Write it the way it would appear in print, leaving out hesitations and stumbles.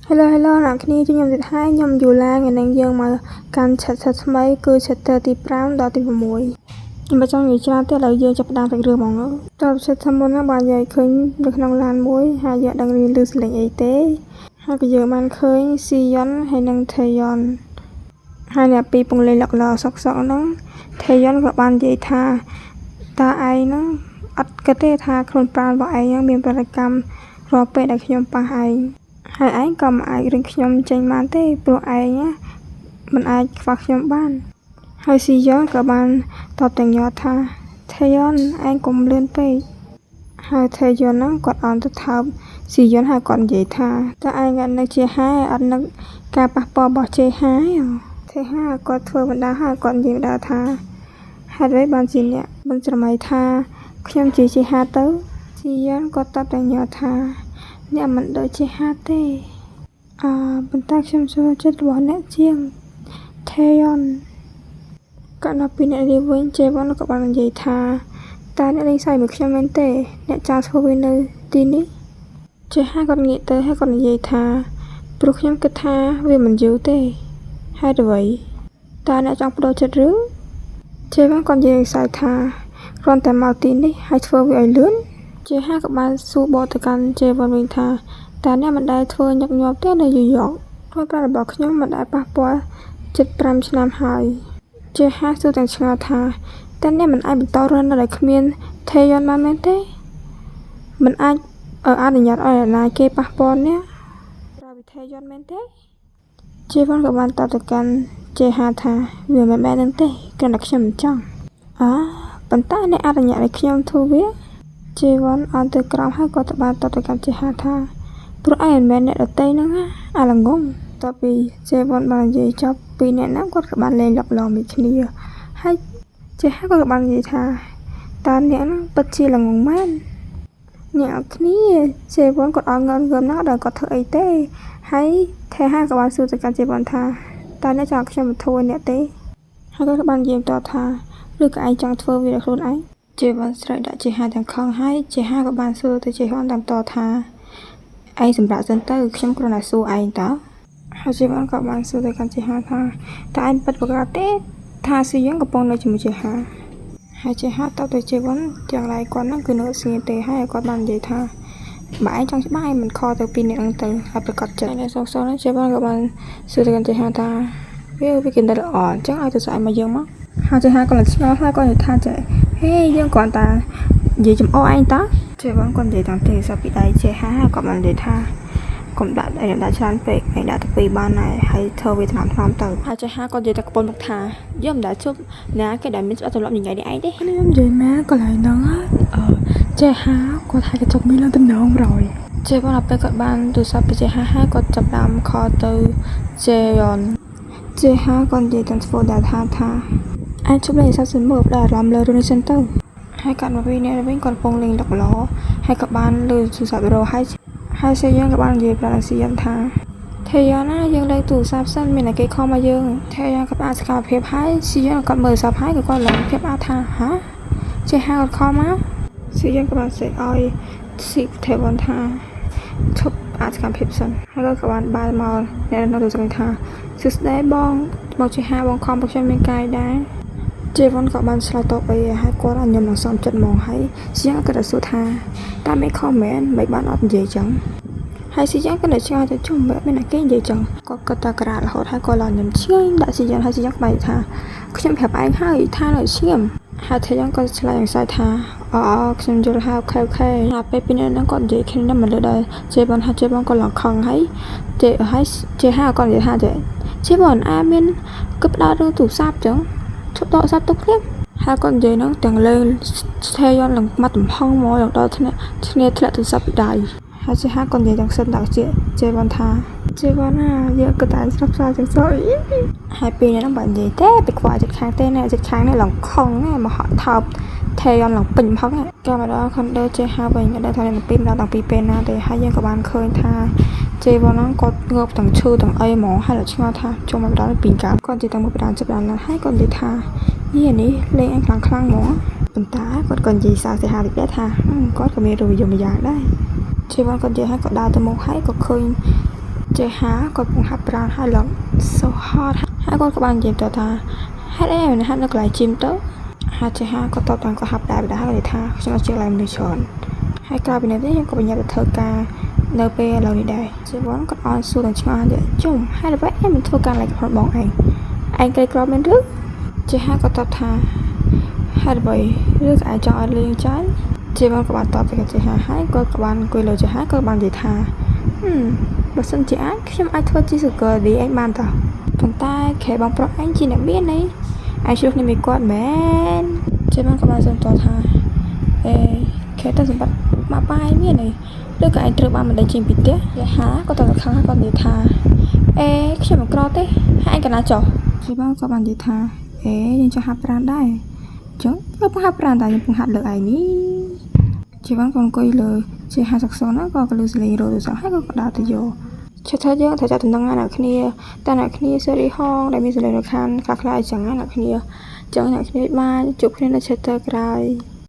Hello hello អ្នកគ្នាខ្ញុំទៀតហើយខ្ញុំយូឡាថ្ងៃនេះយើងមកកាន់ឆាត់ថ្មីគឺ chapter ទី5ដល់ទី6ខ្ញុំមិនចង់និយាយច្រើនទេឥឡូវយើងចាប់ផ្ដើមសាច់រឿងហ្មងតើ chapter មុនណាបាទយើងឃើញនៅក្នុងឡានមួយហើយយើងដឹងរៀនឮសលេងអីទេហើយក៏យើងបានឃើញស៊ីយ៉ុនហើយនិងថេយ៉ុនហើយអ្នកពីរពងលេងលកឡសក់ហ្នឹងថេយ៉ុនក៏បាននិយាយថាតើឯងហ្នឹងអត់គិតទេថាខ្លួនប្រាណរបស់ឯងហ្នឹងមានប្រតិកម្មរាល់ពេលដែលខ្ញុំប៉ះឯងហើយឯងក៏មិនអាចរឹងខ្ញុំចេញបានទេព្រោះឯងណាមិនអាចខ្វះខ្ញុំបានហើយស៊ីយ៉ុនក៏បានតបទាំងញ័រថាថេយ៉ុនឯងកុំលឿនពេកហើយថេយ៉ុនហ្នឹងគាត់អន់ទៅថើបស៊ីយ៉ុនហើយគាត់និយាយថាតើឯងនៅជាហាអត់នឹកការប៉ះពាល់របស់ជេហាថេហាគាត់ធ្វើបណ្ដាហើយគាត់និយាយបណ្ដាថាហេតុអ្វីបានជាអ្នកមិនស្រមៃថាខ្ញុំជាជេហាទៅស៊ីយ៉ុនគាត់តបទាំងញ័រថាអ្នកមិនដូចជាហាទេប៉ុន្តែខ្ញុំចូលចិត្តរបស់អ្នកជាងថេយ៉ុនក៏ដល់ពីអ្នករៀបវិញជេវ៉ុនក៏បាននិយាយថាតើអ្នកលេងសើចមួយខ្ញុំមែនទេអ្នកចោលធ្វើវានៅទីនេះជេហាគាត់ងាកទៅហើយគាត់និយាយថាព្រោះខ្ញុំគិតថាវាមិនយូរទេហេតុអ្វីតើអ្នកចង់បដូរចិត្តឬជេវ៉ុនគាត់និយាយសើចថាគ្រាន់តែមកទីនេះហើយធ្វើវាឲ្យលឿនជេហាក៏បានសួរបកទៅកាន់ជេវ៉ុនវិញថាតើអ្នកមិនដែលធ្វើញឹកញាប់ទេនៅយូយ៉កខ្លួនប្រាណរបស់ខ្ញុំមិនដែលប៉ះពាល់75ឆ្នាំហើយជេហាសួរទាំងឆ្ងល់ថាតើអ្នកមិនអាចបន្តរស់នៅដោយគ្មានថេយ៉ុនបានមែនទេមិនអាចអនុញ្ញាតឲ្យណាគេប៉ះពាល់អ្នកក្រៅពីថេយ៉ុនមែនទេជេវ៉ុនក៏បានតបទៅកាន់ជេហាថាវាមិនមែននឹងទេគ្រាន់តែខ្ញុំមិនចង់ប៉ុន្តែអ្នកអនុញ្ញាតឲ្យខ្ញុំធ្វើវាជេវ៉ុនអន់ទៅក្រោមហើយគាត់ទៅបានតបទៅកាន់ជេហាថាព្រោះឯងមិនមែនអ្នកដទៃហ្នឹងណាអាល្ងងតបពីជេវ៉ុនបាននិយាយចប់ពីអ្នកហ្នឹងគាត់ក៏បានលេងលកឡងមួយគ្នាហើយជេហាក៏បាននិយាយថាតើអ្នកហ្នឹងពិតជាល្ងងមែនអ្នកអត់គ្នាជេវ៉ុនគាត់អត់ងន់ងឹមណាស់ដល់គាត់ធ្វើអីទេហើយថេហាក៏បានសួរទៅកាន់ជេវ៉ុនថាតើអ្នកចង់ខ្ញុំទៅធ្វើអ្នកទេហើយគាត់ក៏បាននិយាយតថាឬក៏ឯងចង់ធ្វើវាដោយខ្លួនឯងជេវ៉ុនស្រែកដាក់ជេហាទាំងខឹងហើយជេហាក៏បានសួរទៅជេវ៉ុនតាមតថាឯងសម្រាប់សិនទៅខ្ញុំគ្រាន់តែសួរឯងតើហើយជេវ៉ុនក៏បានសួរទៅកាន់ជេហាថាតើឯងពិតប្រកបទេថាស៊ីយ៉ុនកំពុងនៅជាមួយជេហាហើយជេហាតបទៅជេវ៉ុនទាំងឡាយគាត់ហ្នឹងគឺនៅស្ងៀមទេហើយគាត់បាននិយាយថាបើឯងចង់ច្បាស់ឯងមិនខកទៅពីអ្នកហ្នឹងទៅហើយប្រកាសចិត្តហើយសោកៗហ្នឹងជេវ៉ុនក៏បានសួរទៅកាន់ជេហាថាវាគេនៅល្អអញ្ចឹងឲ្យទៅស្អែកមកយើងមកហើយជេហាក៏ឆ្ងល់ហើយគាត់និយាយថាចេះហេយើងគ្រាន់តែនិយាយចំអកឯងតើជេវ៉ុនគាត់និយាយតាមទេសាប់ពីដៃជេហាគាត់បាននិយាយថាកុំដាក់ច្រើនពេកឯងដាក់ទៅពីរបានហើយធ្វើវាថ្នមទៅហើយជេហាគាត់និយាយតែកប៉ុនមកថាយើងមិនដែលជប់ណាគេដែលមានច្បាប់ទម្លាប់ញ៉ៃនេះឯងទេខ្ញុំនិយាយមែនកន្លែងហ្នឹងជេហាគាត់ថាគេចុកមីឡើងតំណង100ជេវ៉ុនដល់ពេលគាត់បានទូរស័ព្ទពីជេហាហើយគាត់ចាប់ដើមខលទៅជេយ៉ុនជេហាគាត់និយាយតាមស្ពតដែលថាអាចជប់លេងសាប់សិនមើលដល់អារម្មណ៍លើរឿងនេះសិនទៅហើយគាត់មកវិញនេះវិញគាត់កំពុងលេងលកឡហើយក៏បានលើទូរស័ព្ទរោហើយសេយ៉ុនក៏បាននិយាយប្រាប់ស៊ីយ៉ុនថាថេយ៉ុនណាយើងលើទូរស័ព្ទសិនមានតែគេខំមកយើងថេយ៉ុនក៏បានសកម្មភាពហើយស៊ីយ៉ុនគាត់មើលទូរស័ព្ទហើយក៏គាត់ឡើងភាពថាហាជេហាគាត់ខំមកស៊ីយ៉ុនក៏បានសេឲ្យស៊ីថេយ៉ុនថាឈប់សកម្មភាពសិនហើយក៏បានបែរមកអ្នកនៅទូរស័ព្ទថាសួស្ដីបងជេហាបងខំពួកខ្ញុំមានកាយដែរជេវ៉ុនក៏បានឆ្លើយតបហើយគាត់អញ្ញឹមនឹងសំចិត្តហ្មងហើយស៊ីយ៉ុនក៏ទៅសួរថាតើមិនខំមែនមិនបានអត់និយាយចឹងហើយស៊ីយ៉ុនក៏នៅឆ្ងល់ទៅជុំបែបមានតែគេនិយាយចឹងគាត់ក៏តក្រារហូតហើយក៏ឡើងញឹមឆ្ងាញ់ដាក់ស៊ីយ៉ុនហើយស៊ីយ៉ុនក្បែរថាខ្ញុំប្រាប់ឯងហើយថានៅស្ងៀមហើយថេយ៉ុនក៏ឆ្លើយយ៉ាងសាយថាខ្ញុំយល់ហើយអូខេហើយពេលពីហ្នឹងគាត់និយាយគ្នាមិនលើដល់ជេវ៉ុនហើយជេវ៉ុនក៏ឡើងខឹងហើយជេហាក៏និយាយថាជេវ៉ុនមានគឺផ្ដោតរឿងទូរស័ព្ទចឹងឈប់ដកសាប់ទុកទៀតហើយគាត់និយាយហ្នឹងទាំងលើថេយ៉ុនឡើងមកទំហឹងមកឡើងដល់ធ្លាក់ទូរស័ព្ទពីដៃហើយជេហាគាត់និយាយទាំងសិនដល់ជេវ៉ុនថាជេវ៉ុនណាយើងក៏តែស្រាប់ស្រាយចឹងសោះហើយពេលហ្នឹងបើនិយាយទេទៅខ្វល់ចិត្តខាងទេណាចិត្តខាងនេះឡើងខឹងណាមកហត់ថោបថេយ៉ុនឡើងពេញហឹងក៏មកដល់ខុនដូជេហាវិញដល់ថានឹងពីម្ដងតាំងពីពេលណាទេហើយយើងក៏បានឃើញថាជេវ៉ុនហ្នឹងគាត់ងើបទាំងឈឺទាំងអីហ្មងហើយឆ្ងល់ថាជុំមកដល់ពីកាគាត់និយាយតាមមុខបដាចាប់ដល់ហើយគាត់និយាយថានេះលេងអញខ្លាំងហ្មងប៉ុន្តែគាត់ក៏និយាយសារសេហាតិចដែរថាគាត់ក៏មានរូបយមយ៉ាងដែរជេវ៉ុនគាត់និយាយហើយគាត់ដើរទៅមុខហើយក៏ឃើញ ចេះហាគាត់ពងហាប់ប្រានហើយឡង so hot ហើយគាត់ក៏បាននិយាយទៅថាហេតុអីមិនហាត់នៅកន្លែងជីមទៅហើយចេះហាគាត់តបតាមគាត់ហាប់ដែរហើយនិយាយថាខ្ញុំជាកន្លែងមនុស្សច្រើនហើយក្រោយពីនេះទេខ្ញុំក៏បញ្ញាទៅធ្វើការនៅពេលឥឡូវនេះដែរជីវ័នគាត់អន់សួរដល់ឆ្ងល់ទៀតជុំហើយអ្វីឯងមិនធ្វើការឡើងខ្លួនបងឯងក្រីក្រមែនឬចេះហាគាត់តបថាហេតុអ្វីឬក៏អាចចង់ឲ្យលឿនចាញ់ជីវ័នក៏បានតបទៅចេះហាហើយគាត់ក៏បានអង្គុយលើចេះហាគាត់បាននិយាយថាបើសិនជាអាចខ្ញុំអាចធ្វើជា Sugar Daddy ឯងបានតោះប៉ុន្តែខែបងប្រុសឯងជាអ្នកមានឯងជួបគ្នាមួយគាត់មែនជីវ័នក៏បានសំទោសថាខែទៅសម្បត្តិមកបាយមានឯងឬក៏ឯងត្រូវបានមិនដេញចេញពីផ្ទះចេះហាគាត់ទៅខាងគាត់និយាយថាខ្ញុំមិនក្រទេហើយឯងកណាចុះជីវ័នក៏បាននិយាយថាយើងចង់ហាត់ប្រាណដែរចុះយើងពងហាត់ប្រាណតែយើងពងហាត់លើឯងនេះជីវ័នក៏អង្គុយលើជាហាត់សកសណាក៏កលឺសលេងរត់ទៅសោះហើយក៏ដើរទៅយកឈិតថាយើងត្រូវចាត់តំណែងអ្នកគ្នាតែអ្នកគ្នាសេរីហងដែលមានសលេងរខានខ្លះៗអញ្ចឹងអ្នកគ្នាបានជួបគ្នានៅឈិតទៅក្រោយ